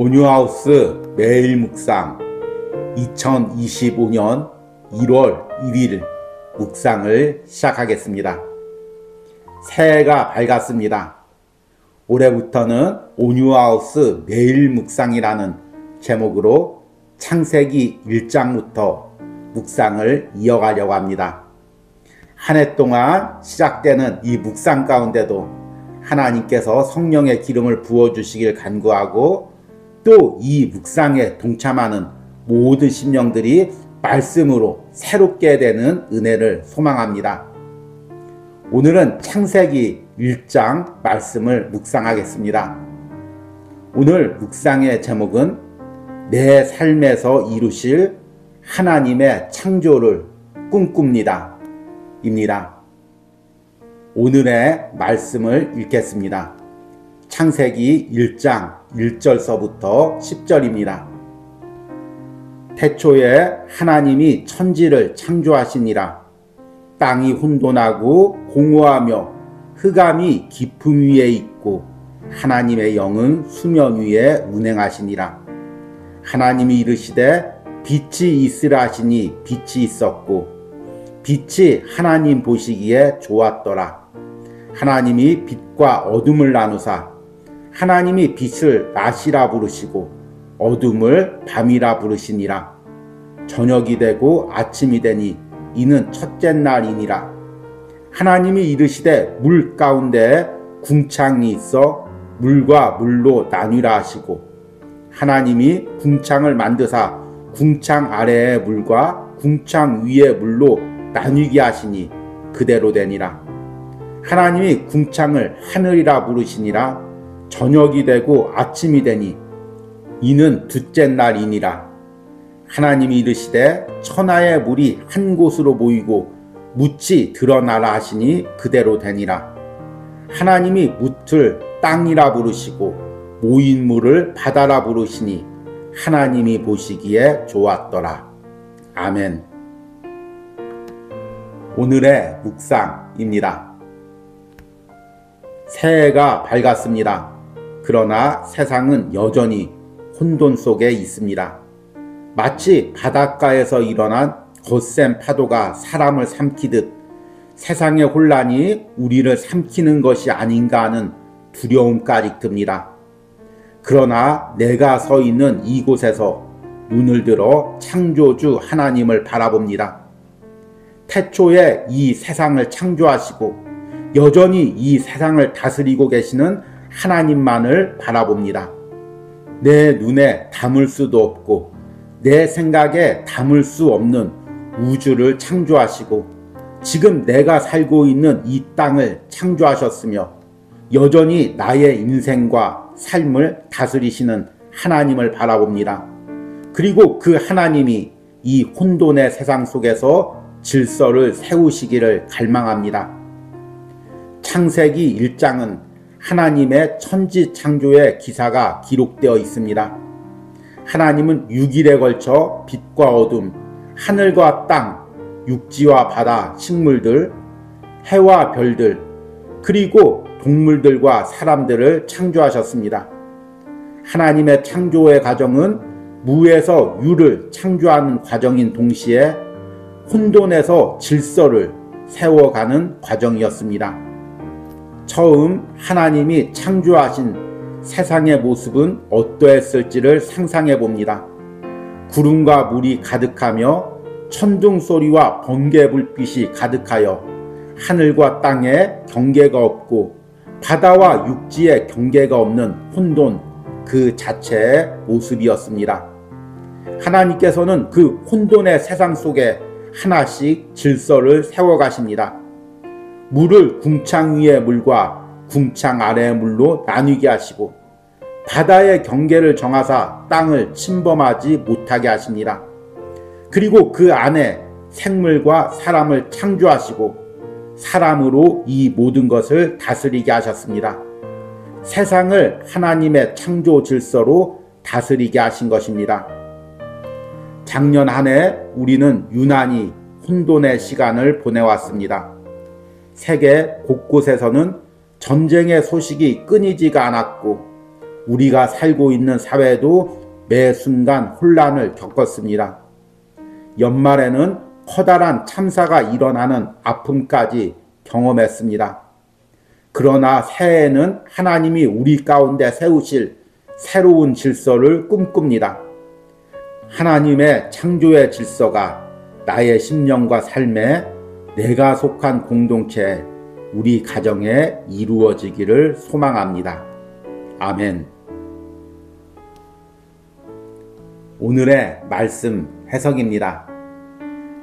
온유하우스 매일 묵상 2025년 1월 1일 묵상을 시작하겠습니다. 새해가 밝았습니다. 올해부터는 온유하우스 매일 묵상이라는 제목으로 창세기 1장부터 묵상을 이어가려고 합니다. 한 해 동안 시작되는 이 묵상 가운데도 하나님께서 성령의 기름을 부어주시길 간구하고 또 이 묵상에 동참하는 모든 심령들이 말씀으로 새롭게 되는 은혜를 소망합니다. 오늘은 창세기 1장 말씀을 묵상하겠습니다. 오늘 묵상의 제목은 내 삶에서 이루실 하나님의 창조를 꿈꿉니다 입니다. 오늘의 말씀을 읽겠습니다. 창세기 1장 1절서부터 10절입니다. 태초에 하나님이 천지를 창조하시니라. 땅이 혼돈하고 공허하며 흑암이 깊음 위에 있고 하나님의 영은 수면 위에 운행하시니라. 하나님이 이르시되 빛이 있으라 하시니 빛이 있었고 빛이 하나님 보시기에 좋았더라. 하나님이 빛과 어둠을 나누사 하나님이 빛을 낮이라 부르시고 어둠을 밤이라 부르시니라. 저녁이 되고 아침이 되니 이는 첫째 날이니라. 하나님이 이르시되 물 가운데 궁창이 있어 물과 물로 나뉘라 하시고 하나님이 궁창을 만드사 궁창 아래의 물과 궁창 위의 물로 나뉘게 하시니 그대로 되니라. 하나님이 궁창을 하늘이라 부르시니라. 저녁이 되고 아침이 되니 이는 둘째 날이니라. 하나님이 이르시되 천하의 물이 한 곳으로 모이고 묻이 드러나라 하시니 그대로 되니라. 하나님이 묻을 땅이라 부르시고 모인 물을 바다라 부르시니 하나님이 보시기에 좋았더라. 아멘. 오늘의 묵상입니다. 새해가 밝았습니다. 그러나 세상은 여전히 혼돈 속에 있습니다. 마치 바닷가에서 일어난 거센 파도가 사람을 삼키듯 세상의 혼란이 우리를 삼키는 것이 아닌가 하는 두려움까지 듭니다. 그러나 내가 서 있는 이곳에서 눈을 들어 창조주 하나님을 바라봅니다. 태초에 이 세상을 창조하시고 여전히 이 세상을 다스리고 계시는 하나님만을 바라봅니다. 내 눈에 담을 수도 없고 내 생각에 담을 수 없는 우주를 창조하시고 지금 내가 살고 있는 이 땅을 창조하셨으며 여전히 나의 인생과 삶을 다스리시는 하나님을 바라봅니다. 그리고 그 하나님이 이 혼돈의 세상 속에서 질서를 세우시기를 갈망합니다. 창세기 1장은 하나님의 천지 창조의 기사가 기록되어 있습니다. 하나님은 6일에 걸쳐 빛과 어둠, 하늘과 땅, 육지와 바다, 식물들, 해와 별들, 그리고 동물들과 사람들을 창조하셨습니다. 하나님의 창조의 과정은 무에서 유를 창조하는 과정인 동시에 혼돈에서 질서를 세워가는 과정이었습니다. 처음 하나님이 창조하신 세상의 모습은 어떠했을지를 상상해 봅니다. 구름과 물이 가득하며 천둥 소리와 번개 불빛이 가득하여 하늘과 땅에 경계가 없고 바다와 육지에 경계가 없는 혼돈 그 자체의 모습이었습니다. 하나님께서는 그 혼돈의 세상 속에 하나씩 질서를 세워가십니다. 물을 궁창 위의 물과 궁창 아래의 물로 나뉘게 하시고 바다의 경계를 정하사 땅을 침범하지 못하게 하십니다. 그리고 그 안에 생물과 사람을 창조하시고 사람으로 이 모든 것을 다스리게 하셨습니다. 세상을 하나님의 창조 질서로 다스리게 하신 것입니다. 작년 한 해 우리는 유난히 혼돈의 시간을 보내왔습니다. 세계 곳곳에서는 전쟁의 소식이 끊이지가 않았고 우리가 살고 있는 사회도 매 순간 혼란을 겪었습니다. 연말에는 커다란 참사가 일어나는 아픔까지 경험했습니다. 그러나 새해에는 하나님이 우리 가운데 세우실 새로운 질서를 꿈꿉니다. 하나님의 창조의 질서가 나의 심령과 삶에, 내가 속한 공동체에, 우리 가정에 이루어지기를 소망합니다. 아멘. 오늘의 말씀 해석입니다.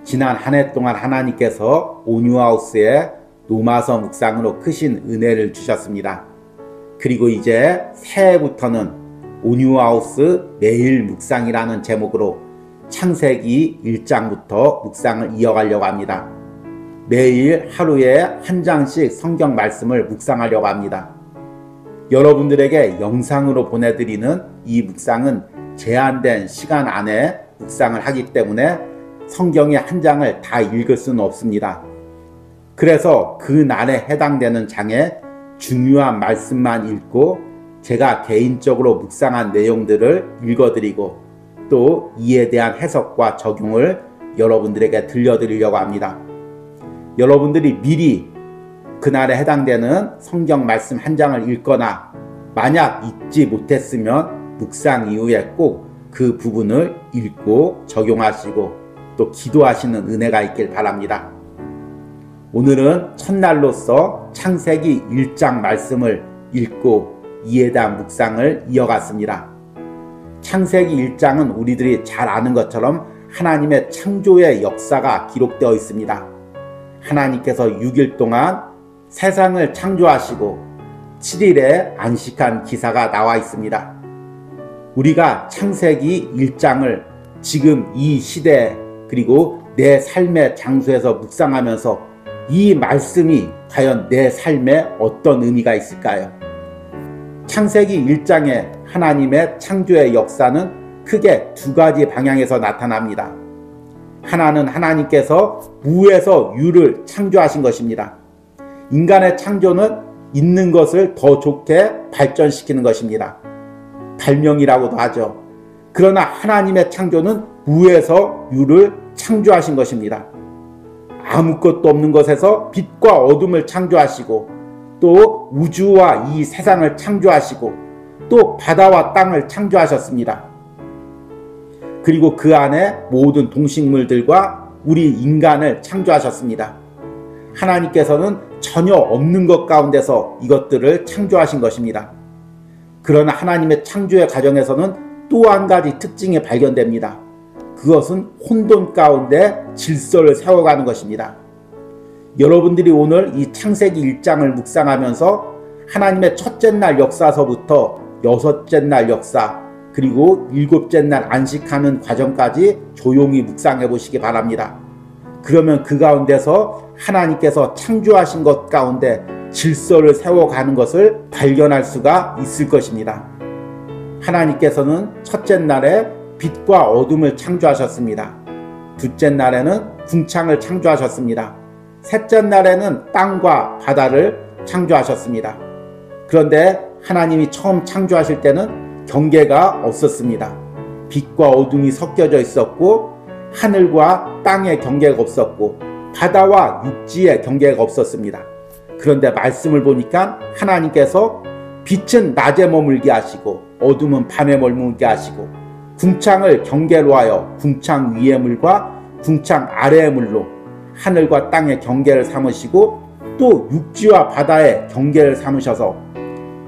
지난 한 해 동안 하나님께서 온유하우스의 노마서 묵상으로 크신 은혜를 주셨습니다. 그리고 이제 새해부터는 온유하우스 매일 묵상이라는 제목으로 창세기 1장부터 묵상을 이어가려고 합니다. 매일 하루에 한 장씩 성경 말씀을 묵상하려고 합니다. 여러분들에게 영상으로 보내드리는 이 묵상은 제한된 시간 안에 묵상을 하기 때문에 성경의 한 장을 다 읽을 수는 없습니다. 그래서 그 날에 해당되는 장에 중요한 말씀만 읽고 제가 개인적으로 묵상한 내용들을 읽어드리고 또 이에 대한 해석과 적용을 여러분들에게 들려드리려고 합니다. 여러분들이 미리 그날에 해당되는 성경 말씀 한 장을 읽거나 만약 읽지 못했으면 묵상 이후에 꼭 그 부분을 읽고 적용하시고 또 기도하시는 은혜가 있길 바랍니다. 오늘은 첫날로서 창세기 1장 말씀을 읽고 이에 대한 묵상을 이어갔습니다. 창세기 1장은 우리들이 잘 아는 것처럼 하나님의 창조의 역사가 기록되어 있습니다. 하나님께서 6일 동안 세상을 창조하시고 7일에 안식한 기사가 나와 있습니다. 우리가 창세기 1장을 지금 이 시대 그리고 내 삶의 장소에서 묵상하면서 이 말씀이 과연 내 삶에 어떤 의미가 있을까요? 창세기 1장의 하나님의 창조의 역사는 크게 두 가지 방향에서 나타납니다. 하나는 하나님께서 무에서 유를 창조하신 것입니다. 인간의 창조는 있는 것을 더 좋게 발전시키는 것입니다. 발명이라고도 하죠. 그러나 하나님의 창조는 무에서 유를 창조하신 것입니다. 아무것도 없는 것에서 빛과 어둠을 창조하시고 또 우주와 이 세상을 창조하시고 또 바다와 땅을 창조하셨습니다. 그리고 그 안에 모든 동식물들과 우리 인간을 창조하셨습니다. 하나님께서는 전혀 없는 것 가운데서 이것들을 창조하신 것입니다. 그러나 하나님의 창조의 과정에서는 또 한 가지 특징이 발견됩니다. 그것은 혼돈 가운데 질서를 세워가는 것입니다. 여러분들이 오늘 이 창세기 1장을 묵상하면서 하나님의 첫째 날 역사서부터 여섯째 날 역사 그리고 일곱째 날 안식하는 과정까지 조용히 묵상해 보시기 바랍니다. 그러면 그 가운데서 하나님께서 창조하신 것 가운데 질서를 세워가는 것을 발견할 수가 있을 것입니다. 하나님께서는 첫째 날에 빛과 어둠을 창조하셨습니다. 둘째 날에는 궁창을 창조하셨습니다. 셋째 날에는 땅과 바다를 창조하셨습니다. 그런데 하나님이 처음 창조하실 때는 경계가 없었습니다. 빛과 어둠이 섞여져 있었고 하늘과 땅의 경계가 없었고 바다와 육지의 경계가 없었습니다. 그런데 말씀을 보니까 하나님께서 빛은 낮에 머물게 하시고 어둠은 밤에 머물게 하시고 궁창을 경계로 하여 궁창 위의 물과 궁창 아래의 물로 하늘과 땅의 경계를 삼으시고 또 육지와 바다의 경계를 삼으셔서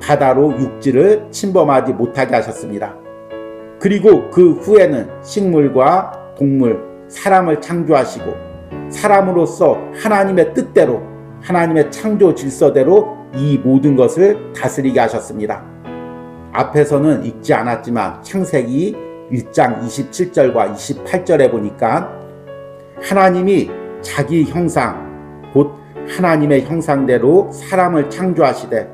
바다로 육지를 침범하지 못하게 하셨습니다. 그리고 그 후에는 식물과 동물, 사람을 창조하시고 사람으로서 하나님의 뜻대로 하나님의 창조 질서대로 이 모든 것을 다스리게 하셨습니다. 앞에서는 읽지 않았지만 창세기 1장 27절과 28절에 보니까 하나님이 자기 형상 곧 하나님의 형상대로 사람을 창조하시되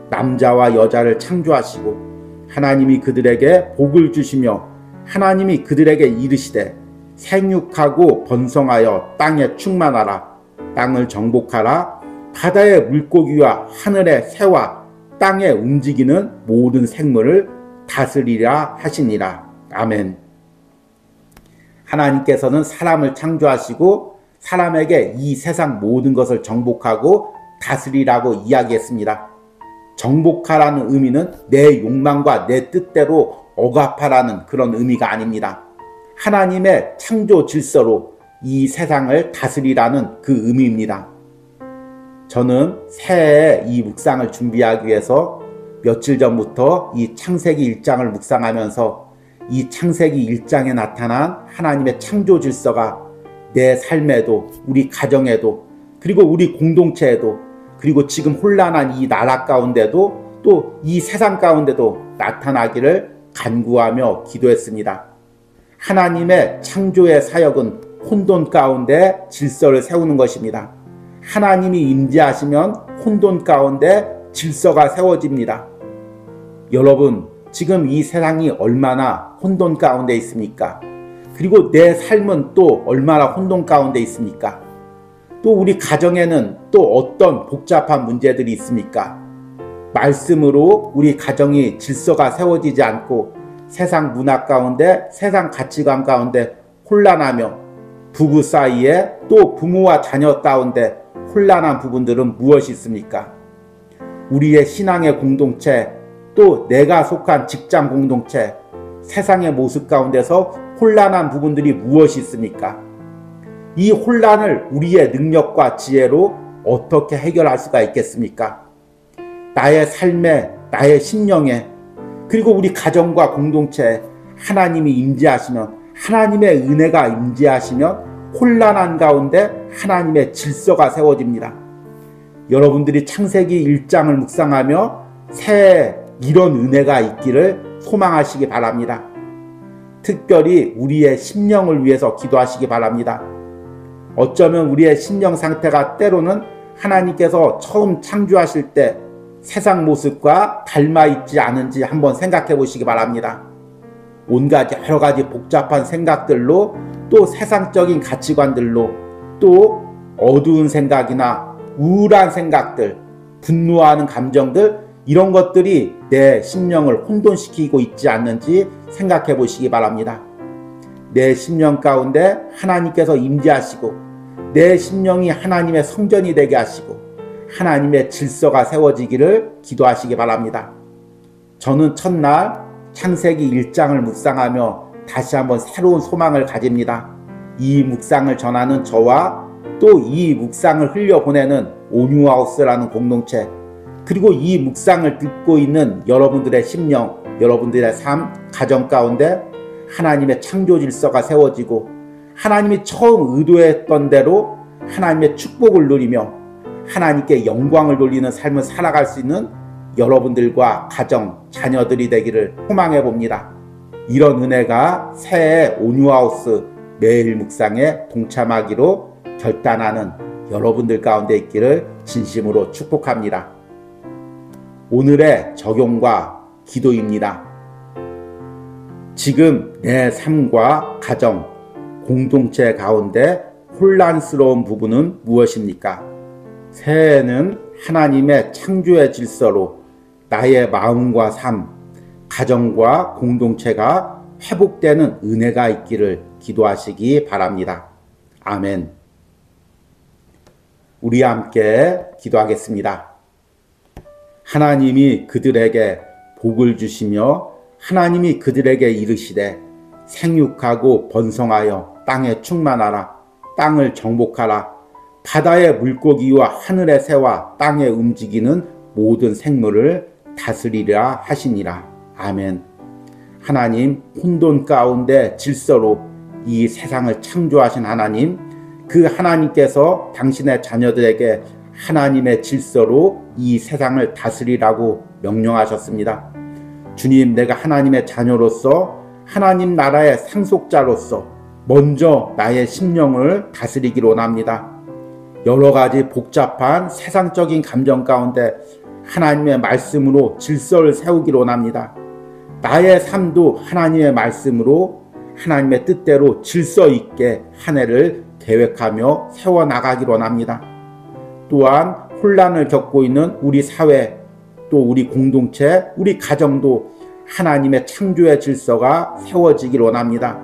남자와 여자를 창조하시고 하나님이 그들에게 복을 주시며 하나님이 그들에게 이르시되 생육하고 번성하여 땅에 충만하라 땅을 정복하라 바다의 물고기와 하늘의 새와 땅에 움직이는 모든 생물을 다스리라 하시니라. 아멘. 하나님께서는 사람을 창조하시고 사람에게 이 세상 모든 것을 정복하고 다스리라고 이야기했습니다. 정복하라는 의미는 내 욕망과 내 뜻대로 억압하라는 그런 의미가 아닙니다. 하나님의 창조 질서로 이 세상을 다스리라는 그 의미입니다. 저는 새해에 이 묵상을 준비하기 위해서 며칠 전부터 이 창세기 1장을 묵상하면서 이 창세기 1장에 나타난 하나님의 창조 질서가 내 삶에도, 우리 가정에도, 그리고 우리 공동체에도, 그리고 지금 혼란한 이 나라 가운데도, 또 이 세상 가운데도 나타나기를 간구하며 기도했습니다. 하나님의 창조의 사역은 혼돈 가운데 질서를 세우는 것입니다. 하나님이 임재하시면 혼돈 가운데 질서가 세워집니다. 여러분, 지금 이 세상이 얼마나 혼돈 가운데 있습니까? 그리고 내 삶은 또 얼마나 혼돈 가운데 있습니까? 또 우리 가정에는 또 어떤 복잡한 문제들이 있습니까? 말씀으로 우리 가정이 질서가 세워지지 않고 세상 문화 가운데, 세상 가치관 가운데 혼란하며 부부 사이에 또 부모와 자녀 가운데 혼란한 부분들은 무엇이 있습니까? 우리의 신앙의 공동체, 또 내가 속한 직장 공동체, 세상의 모습 가운데서 혼란한 부분들이 무엇이 있습니까? 이 혼란을 우리의 능력과 지혜로 어떻게 해결할 수가 있겠습니까? 나의 삶에, 나의 심령에, 그리고 우리 가정과 공동체에 하나님이 임재하시면, 하나님의 은혜가 임재하시면 혼란한 가운데 하나님의 질서가 세워집니다. 여러분들이 창세기 1장을 묵상하며 새해 이런 은혜가 있기를 소망하시기 바랍니다. 특별히 우리의 심령을 위해서 기도하시기 바랍니다. 어쩌면 우리의 심령 상태가 때로는 하나님께서 처음 창조하실 때 세상 모습과 닮아 있지 않은지 한번 생각해 보시기 바랍니다. 온갖 여러 가지 복잡한 생각들로, 또 세상적인 가치관들로, 또 어두운 생각이나 우울한 생각들, 분노하는 감정들, 이런 것들이 내 심령을 혼돈시키고 있지 않는지 생각해 보시기 바랍니다. 내 심령 가운데 하나님께서 임재하시고 내 심령이 하나님의 성전이 되게 하시고 하나님의 질서가 세워지기를 기도하시기 바랍니다. 저는 첫날 창세기 1장을 묵상하며 다시 한번 새로운 소망을 가집니다. 이 묵상을 전하는 저와 또 이 묵상을 흘려보내는 온유하우스라는 공동체, 그리고 이 묵상을 듣고 있는 여러분들의 심령, 여러분들의 삶, 가정 가운데 하나님의 창조 질서가 세워지고 하나님이 처음 의도했던 대로 하나님의 축복을 누리며 하나님께 영광을 돌리는 삶을 살아갈 수 있는 여러분들과 가정, 자녀들이 되기를 소망해 봅니다. 이런 은혜가 새해 온유하우스 매일 묵상에 동참하기로 결단하는 여러분들 가운데 있기를 진심으로 축복합니다. 오늘의 적용과 기도입니다. 지금 내 삶과 가정, 공동체 가운데 혼란스러운 부분은 무엇입니까? 새해에는 하나님의 창조의 질서로 나의 마음과 삶, 가정과 공동체가 회복되는 은혜가 있기를 기도하시기 바랍니다. 아멘. 우리 함께 기도하겠습니다. 하나님이 그들에게 복을 주시며 하나님이 그들에게 이르시되 생육하고 번성하여 땅에 충만하라. 땅을 정복하라. 바다의 물고기와 하늘의 새와 땅에 움직이는 모든 생물을 다스리라 하시니라. 아멘. 하나님, 혼돈 가운데 질서로 이 세상을 창조하신 하나님, 그 하나님께서 당신의 자녀들에게 하나님의 질서로 이 세상을 다스리라고 명령하셨습니다. 주님, 내가 하나님의 자녀로서 하나님 나라의 상속자로서 먼저 나의 심령을 다스리기로 원합니다. 여러 가지 복잡한 세상적인 감정 가운데 하나님의 말씀으로 질서를 세우기로 원합니다. 나의 삶도 하나님의 말씀으로 하나님의 뜻대로 질서 있게 한 해를 계획하며 세워나가기로 원합니다. 또한 혼란을 겪고 있는 우리 사회, 또 우리 공동체, 우리 가정도 하나님의 창조의 질서가 세워지길 원합니다.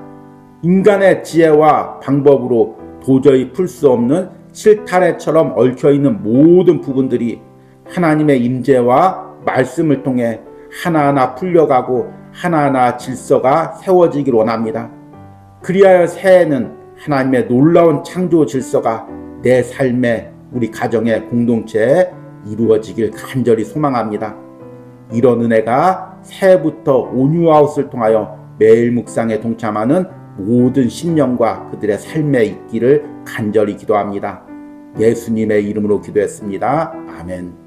인간의 지혜와 방법으로 도저히 풀 수 없는 실타래처럼 얽혀있는 모든 부분들이 하나님의 임재와 말씀을 통해 하나하나 풀려가고 하나하나 질서가 세워지길 원합니다. 그리하여 새해에는 하나님의 놀라운 창조 질서가 내 삶에, 우리 가정의 공동체에 이루어지길 간절히 소망합니다. 이런 은혜가 새해부터 온유아웃을 통하여 매일 묵상에 동참하는 모든 신령과 그들의 삶에 있기를 간절히 기도합니다. 예수님의 이름으로 기도했습니다. 아멘.